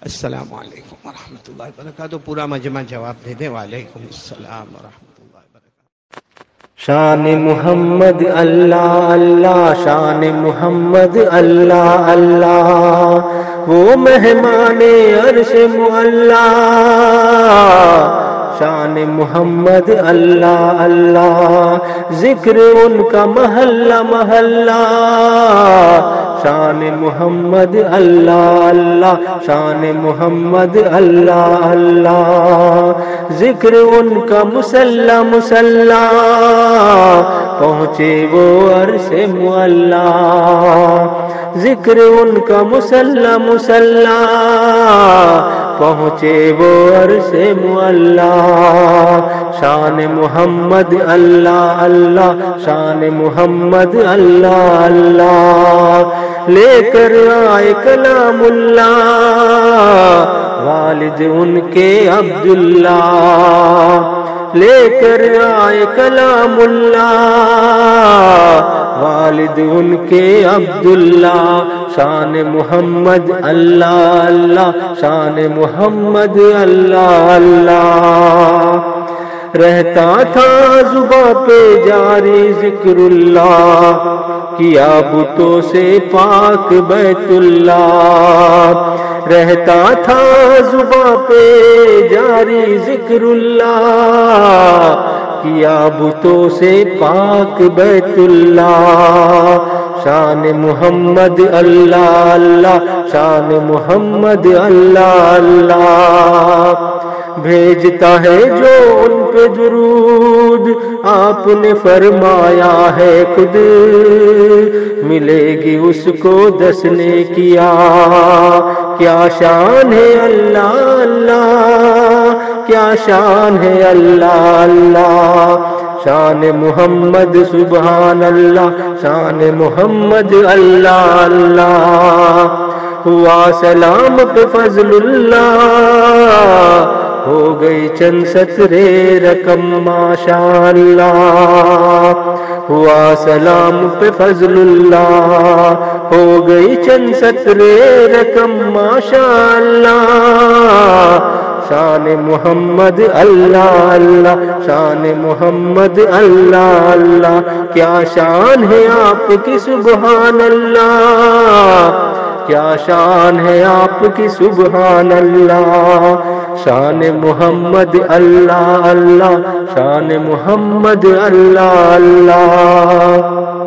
السلام علیکم ورحمۃ اللہ وبرکاتہ. پورا مجمع جواب دے دیں. وعلیکم السلام ورحمۃ اللہ وبرکاتہ. شان محمد اللہ اللہ، شان محمد اللہ اللہ، وہ مہمان عرش معلا. شان محمد اللہ اللہ، ذکر ان کا محلہ محلہ. شان محمد اللہ اللہ، شان محمد اللہ اللہ، ذکر ان کا مسلح مسلح. پہنچے وہ عرش معلا، ذکر ان کا مسلح مسلح. پہنچے وہ عرش معلا. شان محمد اللہ اللہ، شان محمد اللہ اللہ، لے کر آئے کلام اللہ، والد ان کے عبداللہ. لے کر آئے کلام اللہ، والد ان کے عبداللہ. شان محمد اللہ اللہ، شان محمد اللہ اللہ. رہتا تھا زباں پہ جاری ذکر اللہ، کیا بتوں سے پاک بیت اللہ. رہتا تھا زباں پہ جاری ذکر اللہ، کیا بتوں سے پاک بیت اللہ. شان محمد اللہ اللہ، شان محمد اللہ اللہ. بھیجتا ہے جو ان پہ درود، آپ نے فرمایا ہے خود، ملے گی اس کو 10 نے کیا. کیا شان ہے اللہ اللہ، کیا شان ہے اللہ اللہ. شان محمد سبحان اللہ، شان محمد اللہ اللہ. ہوا سلام پہ فضل اللہ، ہو گئی چند سطرے رقم ماشاء اللہ. ہوا سلام پہ فضل اللہ، ہو گئی چند سطرے رقم ماشاء اللہ. شان محمد اللہ اللہ، شان محمد اللہ اللہ. کیا شان ہے آپ کی سبحان اللہ، کیا شان ہے آپ کی سبحان اللہ. شان محمد اللہ اللہ، شان محمد اللہ اللہ.